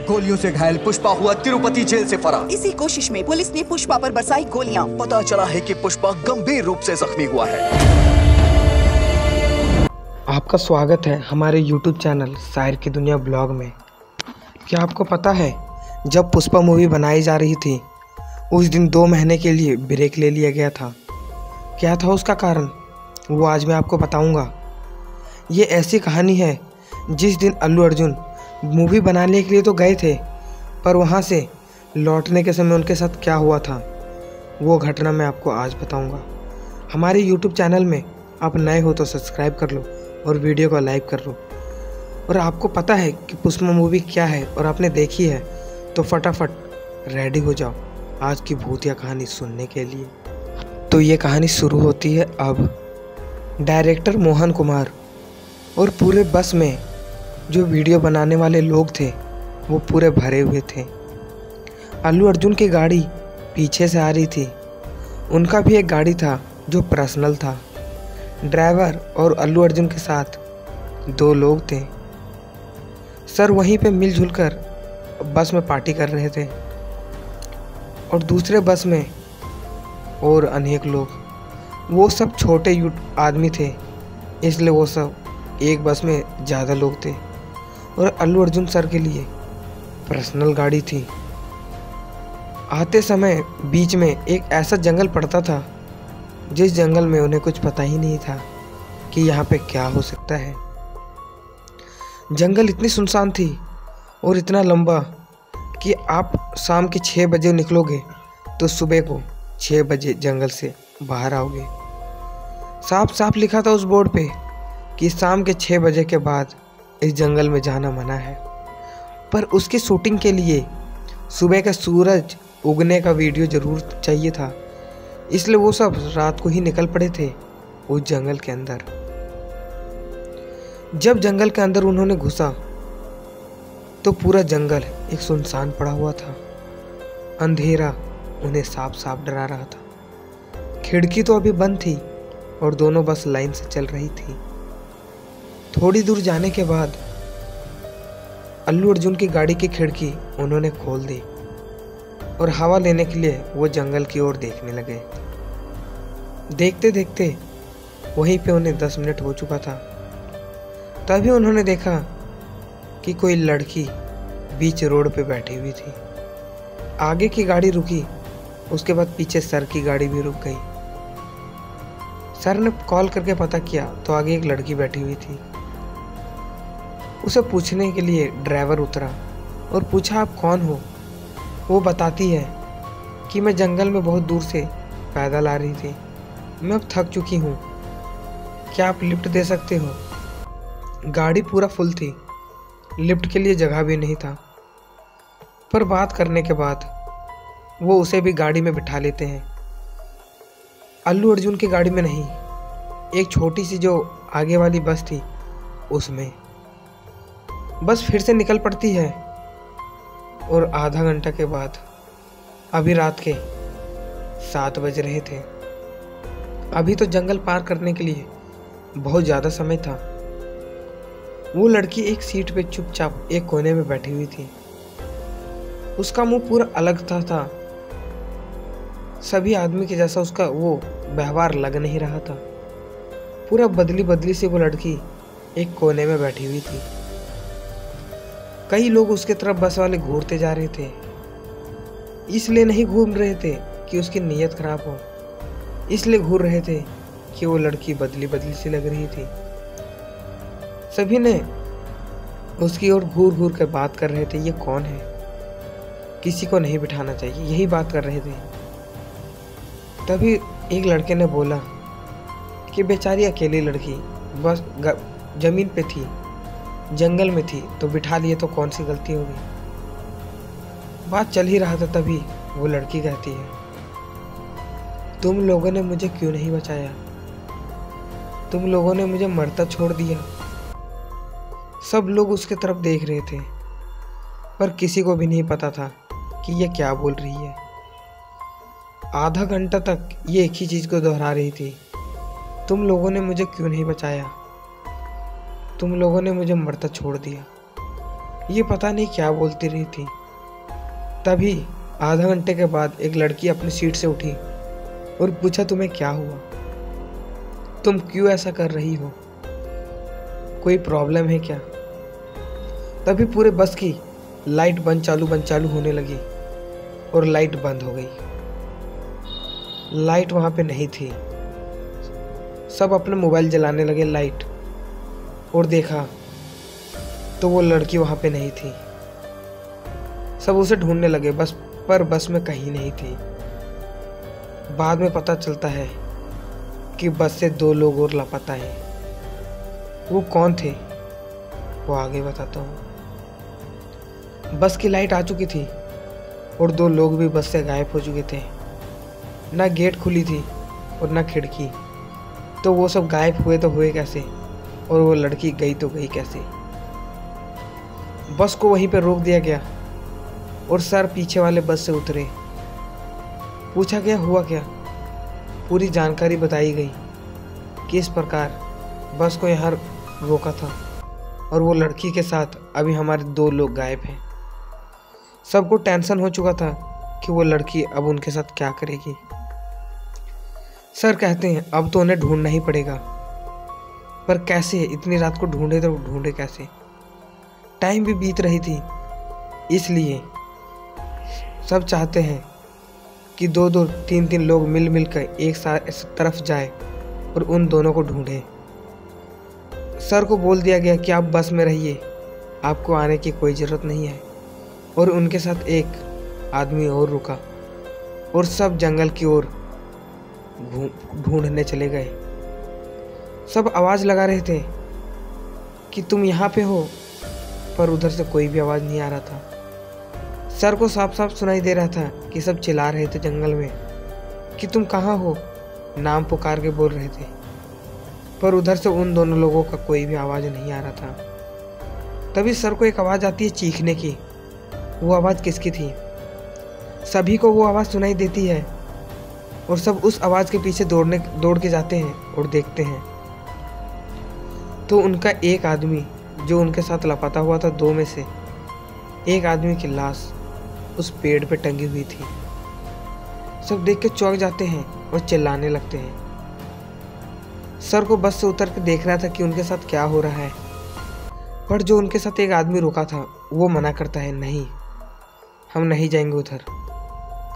गोलियों से घायल पुष्पा हुआ तिरुपति जेल से फरार। इसी कोशिश में पुलिस ने पुष्पा पर बरसाई गोलियां। पता चला है कि पुष्पा गंभीर रूप से जख्मी हुआ है। आपका स्वागत है हमारे YouTube चैनल शायर की दुनिया ब्लॉग में। क्या आपको पता है, जब पुष्पा मूवी बनाई जा रही थी उस दिन 2 महीने के लिए ब्रेक ले लिया गया था। क्या था उसका कारण, वो आज मैं आपको बताऊंगा। ये ऐसी कहानी है जिस दिन अल्लू अर्जुन मूवी बनाने के लिए तो गए थे, पर वहाँ से लौटने के समय उनके साथ क्या हुआ था वो घटना मैं आपको आज बताऊंगा। हमारे YouTube चैनल में आप नए हो तो सब्सक्राइब कर लो और वीडियो को लाइक कर लो। और आपको पता है कि पुष्पा मूवी क्या है और आपने देखी है तो फटाफट रेडी हो जाओ आज की भूतिया कहानी सुनने के लिए। तो ये कहानी शुरू होती है अब। डायरेक्टर मोहन कुमार और पूरे बस में जो वीडियो बनाने वाले लोग थे वो पूरे भरे हुए थे। अल्लू अर्जुन की गाड़ी पीछे से आ रही थी। उनका भी एक गाड़ी था जो पर्सनल था। ड्राइवर और अल्लू अर्जुन के साथ 2 लोग थे। सर वहीं पे मिलजुल कर बस में पार्टी कर रहे थे और दूसरे बस में और अनेक लोग। वो सब छोटे आदमी थे, इसलिए वो सब एक बस में ज़्यादा लोग थे। और अल्लू अर्जुन सर के लिए पर्सनल गाड़ी थी। आते समय बीच में एक ऐसा जंगल पड़ता था जिस जंगल में उन्हें कुछ पता ही नहीं था कि यहाँ पे क्या हो सकता है। जंगल इतनी सुनसान थी और इतना लंबा कि आप शाम के 6 बजे निकलोगे तो सुबह को 6 बजे जंगल से बाहर आओगे। साफ साफ लिखा था उस बोर्ड पे कि शाम के 6 बजे के बाद इस जंगल में जाना मना है। पर उसकी शूटिंग के लिए सुबह का सूरज उगने का वीडियो ज़रूर चाहिए था, इसलिए वो सब रात को ही निकल पड़े थे उस जंगल के अंदर। जब जंगल के अंदर उन्होंने घुसा तो पूरा जंगल एक सुनसान पड़ा हुआ था। अंधेरा उन्हें साफ साफ डरा रहा था। खिड़की तो अभी बंद थी और दोनों बस लाइन से चल रही थी। थोड़ी दूर जाने के बाद अल्लू अर्जुन की गाड़ी की खिड़की उन्होंने खोल दी और हवा लेने के लिए वो जंगल की ओर देखने लगे। देखते देखते वहीं पे उन्हें 10 मिनट हो चुका था। तभी उन्होंने देखा कि कोई लड़की बीच रोड पे बैठी हुई थी। आगे की गाड़ी रुकी, उसके बाद पीछे सर की गाड़ी भी रुक गई। सर ने कॉल करके पता किया तो आगे एक लड़की बैठी हुई थी। उसे पूछने के लिए ड्राइवर उतरा और पूछा, आप कौन हो? वो बताती है कि मैं जंगल में बहुत दूर से पैदल आ रही थी, मैं अब थक चुकी हूँ, क्या आप लिफ्ट दे सकते हो? गाड़ी पूरा फुल थी, लिफ्ट के लिए जगह भी नहीं था। पर बात करने के बाद वो उसे भी गाड़ी में बिठा लेते हैं। अल्लू अर्जुन की गाड़ी में नहीं, एक छोटी सी जो आगे वाली बस थी उसमें। बस फिर से निकल पड़ती है और आधा घंटा के बाद अभी रात के 7 बज रहे थे। अभी तो जंगल पार करने के लिए बहुत ज़्यादा समय था। वो लड़की एक सीट पे चुपचाप एक कोने में बैठी हुई थी। उसका मुंह पूरा अलग था। सभी आदमी के जैसा उसका वो व्यवहार लग नहीं रहा था। पूरा बदली बदली से वो लड़की एक कोने में बैठी हुई थी। कई लोग उसके तरफ बस वाले घूरते जा रहे थे। इसलिए नहीं घूम रहे थे कि उसकी नीयत खराब हो, इसलिए घूर रहे थे कि वो लड़की बदली बदली सी लग रही थी। सभी ने उसकी ओर घूर घूर कर बात कर रहे थे, ये कौन है, किसी को नहीं बिठाना चाहिए, यही बात कर रहे थे। तभी एक लड़के ने बोला कि बेचारी अकेली लड़की बस जमीन पे थी, जंगल में थी, तो बिठा लिए तो कौन सी गलती होगी। बात चल ही रहा था, तभी वो लड़की कहती है, तुम लोगों ने मुझे क्यों नहीं बचाया? तुम लोगों ने मुझे मरता छोड़ दिया। सब लोग उसके तरफ देख रहे थे, पर किसी को भी नहीं पता था कि ये क्या बोल रही है। आधा घंटा तक ये एक ही चीज़ को दोहरा रही थी, तुम लोगों ने मुझे क्यों नहीं बचाया, तुम लोगों ने मुझे मरता छोड़ दिया। ये पता नहीं क्या बोलती रही थी। तभी आधा घंटे के बाद एक लड़की अपनी सीट से उठी और पूछा, तुम्हें क्या हुआ? तुम क्यों ऐसा कर रही हो? कोई प्रॉब्लम है क्या? तभी पूरे बस की लाइट बंद चालू होने लगी और लाइट बंद हो गई। लाइट वहाँ पे नहीं थी। सब अपने मोबाइल जलाने लगे लाइट, और देखा तो वो लड़की वहाँ पे नहीं थी। सब उसे ढूंढने लगे बस, पर बस में कहीं नहीं थी। बाद में पता चलता है कि बस से 2 लोग और लापता हैं। वो कौन थे वो आगे बताता हूँ। बस की लाइट आ चुकी थी और 2 लोग भी बस से गायब हो चुके थे। ना गेट खुली थी और ना खिड़की। तो वो सब गायब हुए तो हुए कैसे, और वो लड़की गई तो गई कैसे? बस को वहीं पर रोक दिया गया और सर पीछे वाले बस से उतरे। पूछा गया हुआ क्या। पूरी जानकारी बताई गई कि इस प्रकार बस को यहाँ रोका था और वो लड़की के साथ अभी हमारे 2 लोग गायब हैं। सबको टेंशन हो चुका था कि वो लड़की अब उनके साथ क्या करेगी। सर कहते हैं अब तो उन्हें ढूंढना ही पड़ेगा, पर कैसे? इतनी रात को ढूंढे तो ढूंढे कैसे? टाइम भी बीत रही थी, इसलिए सब चाहते हैं कि 2-2, 3-3 लोग मिल कर एक साथ इस तरफ जाए और उन दोनों को ढूंढे। सर को बोल दिया गया कि आप बस में रहिए, आपको आने की कोई ज़रूरत नहीं है। और उनके साथ एक आदमी और रुका और सब जंगल की ओर ढूंढने चले गए। सब आवाज़ लगा रहे थे कि तुम यहाँ पे हो, पर उधर से कोई भी आवाज़ नहीं आ रहा था। सर को साफ साफ सुनाई दे रहा था कि सब चिल्ला रहे थे जंगल में कि तुम कहाँ हो, नाम पुकार के बोल रहे थे, पर उधर से उन दोनों लोगों का कोई भी आवाज़ नहीं आ रहा था। तभी सर को एक आवाज़ आती है चीखने की। वो आवाज़ किसकी थी? सभी को वो आवाज़ सुनाई देती है और सब उस आवाज़ के पीछे दौड़ के जाते हैं और देखते हैं तो उनका एक आदमी जो उनके साथ लापता हुआ था, 2 में से एक आदमी की लाश उस पेड़ पे टंगी हुई थी। सब देख के चौंक जाते हैं और चिल्लाने लगते हैं। सर को बस से उतर के देख रहा था कि उनके साथ क्या हो रहा है, पर जो उनके साथ एक आदमी रुका था वो मना करता है, नहीं हम नहीं जाएंगे उधर,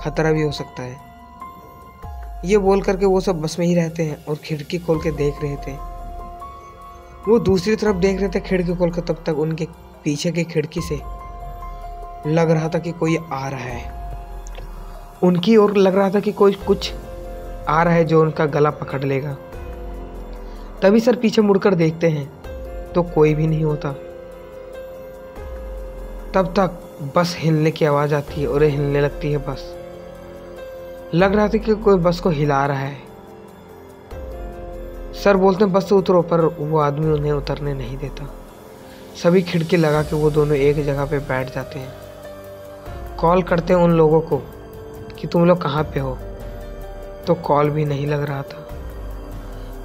खतरा भी हो सकता है। ये बोल करके वो सब बस में ही रहते हैं और खिड़की खोल के देख रहे थे। वो दूसरी तरफ देख रहे थे खिड़की खोल कर, तब तक उनके पीछे की खिड़की से लग रहा था कि कोई आ रहा है उनकी ओर। लग रहा था कि कोई कुछ आ रहा है जो उनका गला पकड़ लेगा। तभी सर पीछे मुड़कर देखते हैं तो कोई भी नहीं होता। तब तक बस हिलने की आवाज़ आती है और हिलने लगती है बस। लग रहा था कि कोई बस को हिला रहा है। सर बोलते हैं बस से उतरो, पर वो आदमी उन्हें उतरने नहीं देता। सभी खिड़की लगा के वो दोनों एक जगह पे बैठ जाते हैं। कॉल करते हैं उन लोगों को कि तुम लोग कहाँ पे हो, तो कॉल भी नहीं लग रहा था।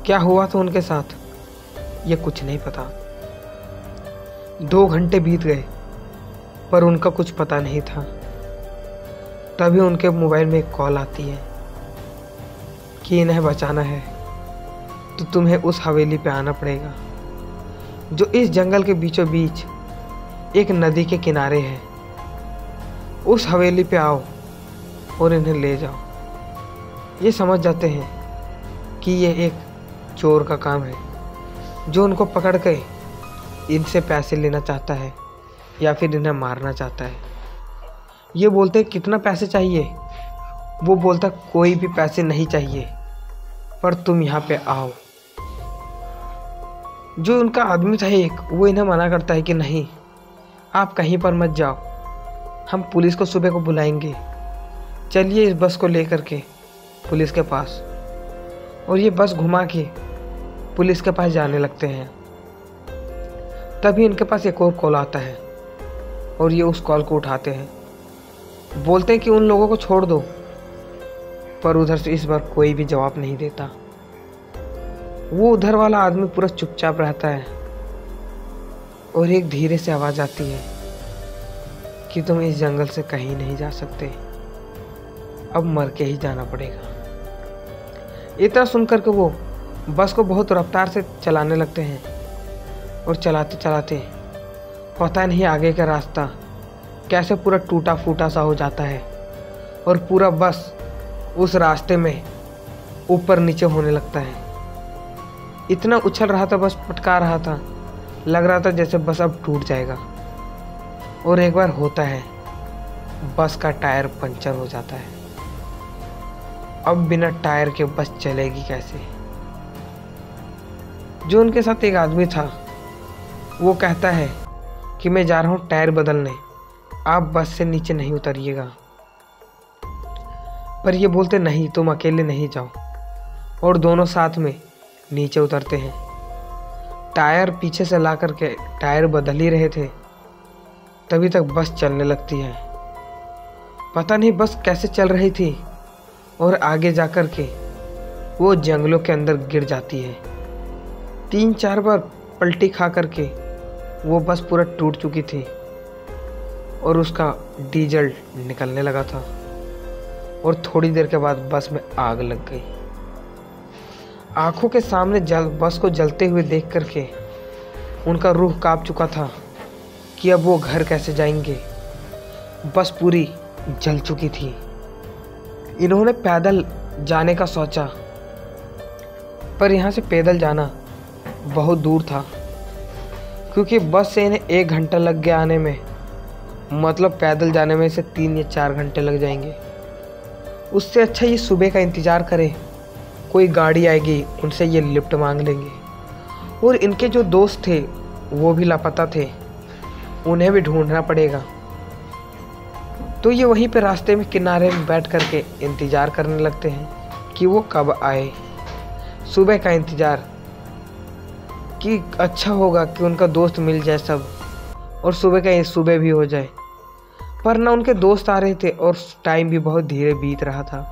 क्या हुआ था उनके साथ ये कुछ नहीं पता। 2 घंटे बीत गए पर उनका कुछ पता नहीं था। तभी उनके मोबाइल में एक कॉल आती है कि इन्हें बचाना है तो तुम्हें उस हवेली पे आना पड़ेगा जो इस जंगल के बीचों बीच एक नदी के किनारे है। उस हवेली पे आओ और इन्हें ले जाओ। ये समझ जाते हैं कि ये एक चोर का काम है जो उनको पकड़ के इनसे पैसे लेना चाहता है या फिर इन्हें मारना चाहता है। ये बोलते हैं कितना पैसे चाहिए? वो बोलता कोई भी पैसे नहीं चाहिए, पर तुम यहाँ पे आओ। जो उनका आदमी था एक, वो इन्हें मना करता है कि नहीं, आप कहीं पर मत जाओ, हम पुलिस को सुबह को बुलाएंगे। चलिए इस बस को लेकर के पुलिस के पास। और ये बस घुमा के पुलिस के पास जाने लगते हैं। तभी इनके पास एक और कॉल आता है और ये उस कॉल को उठाते हैं। बोलते हैं कि उन लोगों को छोड़ दो, पर उधर से इस बार कोई भी जवाब नहीं देता। वो उधर वाला आदमी पूरा चुपचाप रहता है और एक धीरे से आवाज़ आती है, कि तुम इस जंगल से कहीं नहीं जा सकते, अब मर के ही जाना पड़ेगा। इतना सुनकर के वो बस को बहुत रफ्तार से चलाने लगते हैं और चलाते चलाते पता नहीं आगे का रास्ता कैसे पूरा टूटा फूटा सा हो जाता है और पूरा बस उस रास्ते में ऊपर नीचे होने लगता है। इतना उछल रहा था, बस पटका रहा था, लग रहा था जैसे बस अब टूट जाएगा। और एक बार होता है, बस का टायर पंचर हो जाता है। अब बिना टायर के बस चलेगी कैसे? जो उनके साथ एक आदमी था वो कहता है कि मैं जा रहा हूँ टायर बदलने, आप बस से नीचे नहीं उतरिएगा। पर ये बोलते नहीं, तुम अकेले नहीं जाओ, और दोनों साथ में नीचे उतरते हैं। टायर पीछे से ला करके टायर बदल ही रहे थे, तभी तक बस चलने लगती है। पता नहीं बस कैसे चल रही थी और आगे जाकर के वो जंगलों के अंदर गिर जाती है। 3-4 बार पलटी खा करके वो बस पूरा टूट चुकी थी और उसका डीजल निकलने लगा था और थोड़ी देर के बाद बस में आग लग गई। आंखों के सामने बस को जलते हुए देख करके उनका रूह कांप चुका था कि अब वो घर कैसे जाएंगे। बस पूरी जल चुकी थी। इन्होंने पैदल जाने का सोचा, पर यहाँ से पैदल जाना बहुत दूर था, क्योंकि बस से इन्हें 1 घंटा लग गया आने में, मतलब पैदल जाने में से 3 या 4 घंटे लग जाएंगे। उससे अच्छा ये सुबह का इंतज़ार करें, कोई गाड़ी आएगी उनसे ये लिफ्ट मांग लेंगे। और इनके जो दोस्त थे वो भी लापता थे, उन्हें भी ढूंढना पड़ेगा। तो ये वहीं पे रास्ते में किनारे में बैठ करके इंतज़ार करने लगते हैं कि वो कब आए। सुबह का इंतज़ार कि अच्छा होगा कि उनका दोस्त मिल जाए सब, और सुबह भी हो जाए। पर ना उनके दोस्त आ रहे थे और टाइम भी बहुत धीरे बीत रहा था।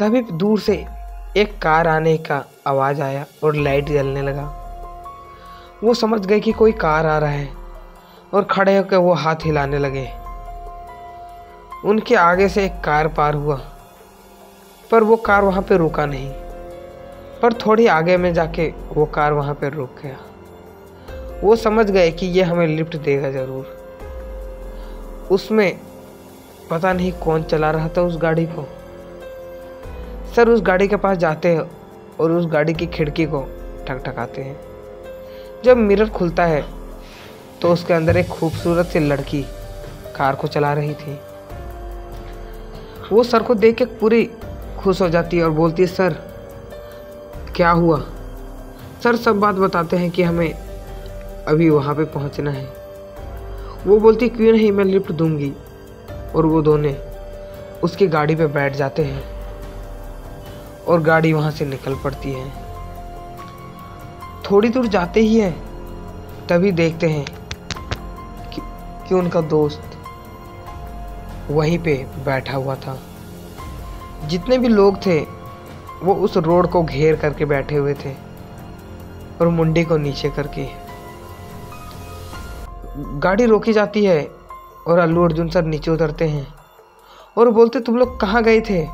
तभी दूर से एक कार आने का आवाज़ आया और लाइट जलने लगा। वो समझ गए कि कोई कार आ रहा है और खड़े होकर वो हाथ हिलाने लगे। उनके आगे से एक कार पार हुआ, पर वो कार वहाँ पे रुका नहीं, पर थोड़ी आगे में जाके वो कार वहाँ पे रुक गया। वो समझ गए कि ये हमें लिफ्ट देगा ज़रूर। उसमें पता नहीं कौन चला रहा था उस गाड़ी को। सर उस गाड़ी के पास जाते हैं और उस गाड़ी की खिड़की को ठकठकाते हैं। जब मिरर खुलता है तो उसके अंदर एक खूबसूरत सी लड़की कार को चला रही थी। वो सर को देख के पूरी खुश हो जाती है और बोलती है, सर क्या हुआ? सर सब बात बताते हैं कि हमें अभी वहाँ पे पहुँचना है। वो बोलती क्यों नहीं, मैं लिफ्ट दूंगी। और वो दोनों उसकी गाड़ी पे बैठ जाते हैं और गाड़ी वहाँ से निकल पड़ती है। थोड़ी दूर जाते ही है तभी देखते हैं कि उनका दोस्त वहीं पे बैठा हुआ था। जितने भी लोग थे वो उस रोड को घेर करके बैठे हुए थे और मुंडी को नीचे करके। गाड़ी रोकी जाती है और अल्लू अर्जुन सर नीचे उतरते हैं और बोलते, तुम लोग कहाँ गए थे?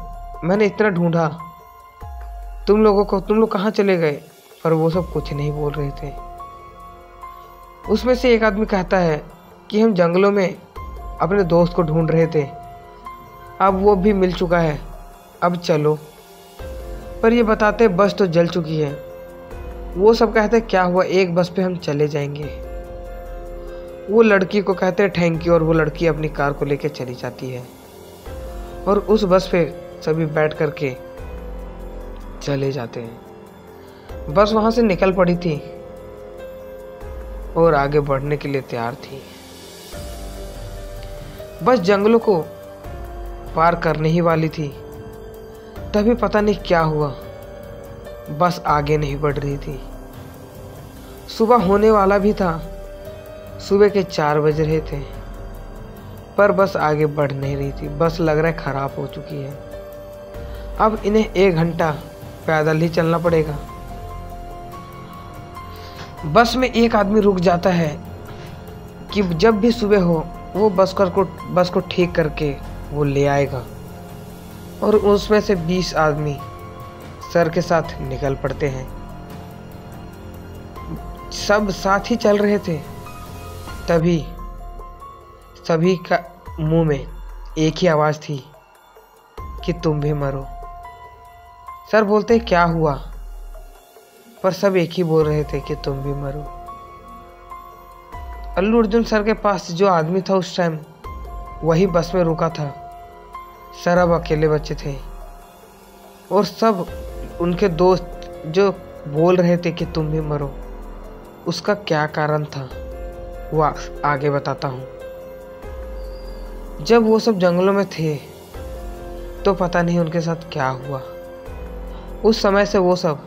मैंने इतना ढूंढा तुम लोगों को, तुम लोग कहाँ चले गए? पर वो सब कुछ नहीं बोल रहे थे। उसमें से एक आदमी कहता है कि हम जंगलों में अपने दोस्त को ढूंढ रहे थे, अब वो भी मिल चुका है, अब चलो। पर ये बताते बस तो जल चुकी है। वो सब कहते क्या हुआ, एक बस पे हम चले जाएंगे। वो लड़की को कहते थैंक यू और वो लड़की अपनी कार को लेकर चली जाती है और उस बस पे सभी बैठ करके चले जाते हैं। बस वहाँ से निकल पड़ी थी और आगे बढ़ने के लिए तैयार थी। बस जंगलों को पार करने ही वाली थी, तभी पता नहीं क्या हुआ, बस आगे नहीं बढ़ रही थी। सुबह होने वाला भी था, सुबह के 4 बज रहे थे, पर बस आगे बढ़ नहीं रही थी। बस लग रहा है खराब हो चुकी है। अब इन्हें 1 घंटा पैदल ही चलना पड़ेगा। बस में एक आदमी रुक जाता है कि जब भी सुबह हो वो बस को ठीक करके वो ले आएगा और उसमें से 20 आदमी सर के साथ निकल पड़ते हैं। सब साथ ही चल रहे थे, तभी सभी का मुंह में एक ही आवाज़ थी कि तुम भी मरो। सर बोलते क्या हुआ, पर सब एक ही बोल रहे थे कि तुम भी मरो। अल्लू अर्जुन सर के पास जो आदमी था उस टाइम वही बस में रुका था। सर अब अकेले बचे थे और सब उनके दोस्त जो बोल रहे थे कि तुम भी मरो, उसका क्या कारण था वो आगे बताता हूँ। जब वो सब जंगलों में थे तो पता नहीं उनके साथ क्या हुआ। उस समय से वो सब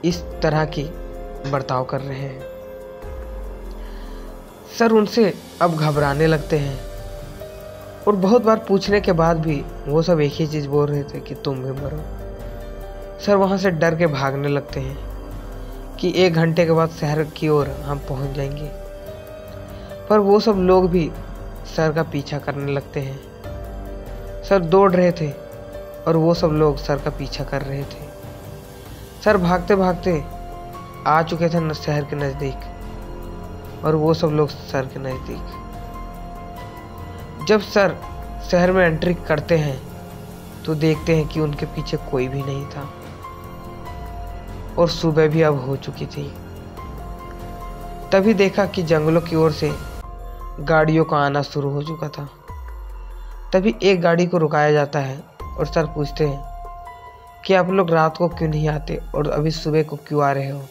इस तरह की बर्ताव कर रहे हैं। सर उनसे अब घबराने लगते हैं और बहुत बार पूछने के बाद भी वो सब एक ही चीज़ बोल रहे थे कि तुम भी मरो। सर वहाँ से डर के भागने लगते हैं कि 1 घंटे के बाद शहर की ओर हम पहुँच जाएंगे, पर वो सब लोग भी सर का पीछा करने लगते हैं। सर दौड़ रहे थे और वो सब लोग सर का पीछा कर रहे थे। सर भागते भागते आ चुके थे शहर के नज़दीक और वो सब लोग सर के नज़दीक। जब सर शहर में एंट्री करते हैं तो देखते हैं कि उनके पीछे कोई भी नहीं था और सुबह भी अब हो चुकी थी। तभी देखा कि जंगलों की ओर से गाड़ियों का आना शुरू हो चुका था। तभी एक गाड़ी को रुकाया जाता है और सर पूछते हैं कि आप लोग रात को क्यों नहीं आते और अभी सुबह को क्यों आ रहे हो।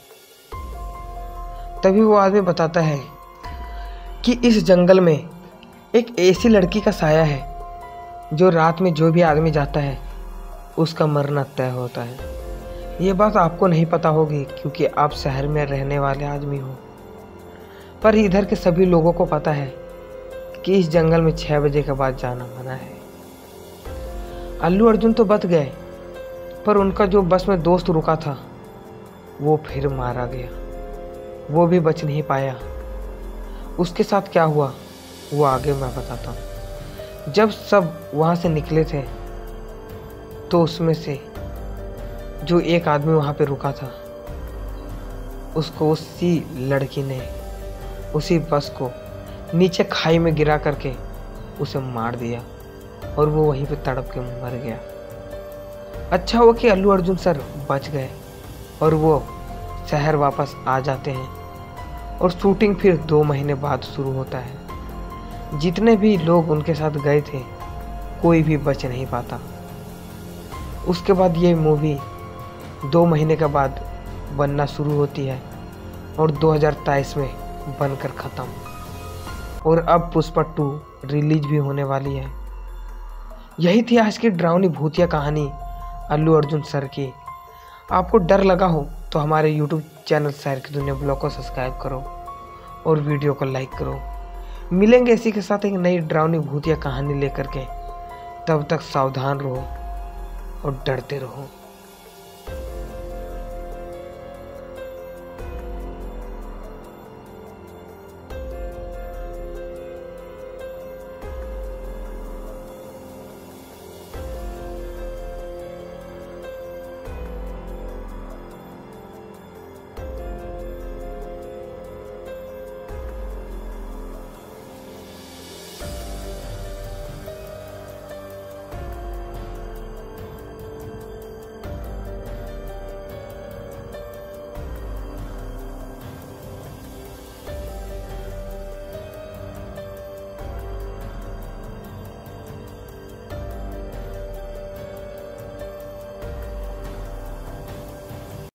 तभी वो आदमी बताता है कि इस जंगल में एक ऐसी लड़की का साया है जो रात में जो भी आदमी जाता है उसका मरना तय होता है। ये बात आपको नहीं पता होगी क्योंकि आप शहर में रहने वाले आदमी हो, पर इधर के सभी लोगों को पता है कि इस जंगल में 6 बजे के बाद जाना मना है। अल्लू अर्जुन तो बच गए, पर उनका जो बस में दोस्त रुका था वो फिर मारा गया। वो भी बच नहीं पाया। उसके साथ क्या हुआ वो आगे मैं बताता हूँ। जब सब वहाँ से निकले थे तो उसमें से जो एक आदमी वहाँ पे रुका था उसको उसी लड़की ने उसी बस को नीचे खाई में गिरा करके उसे मार दिया और वो वहीं पे तड़प के मर गया। अच्छा हुआ कि अल्लू अर्जुन सर बच गए और वो शहर वापस आ जाते हैं और शूटिंग फिर 2 महीने बाद शुरू होता है। जितने भी लोग उनके साथ गए थे कोई भी बच नहीं पाता। उसके बाद ये मूवी 2 महीने के बाद बनना शुरू होती है और 2023 में बनकर ख़त्म, और अब पुष्पा 2 रिलीज भी होने वाली है। यही थी आज की डरावनी भूतिया कहानी अल्लू अर्जुन सर की। आपको डर लगा हो तो हमारे YouTube चैनल सैर की दुनिया ब्लॉग को सब्सक्राइब करो और वीडियो को लाइक करो। मिलेंगे इसी के साथ एक नई डरावनी भूतिया कहानी लेकर के। तब तक सावधान रहो और डरते रहो।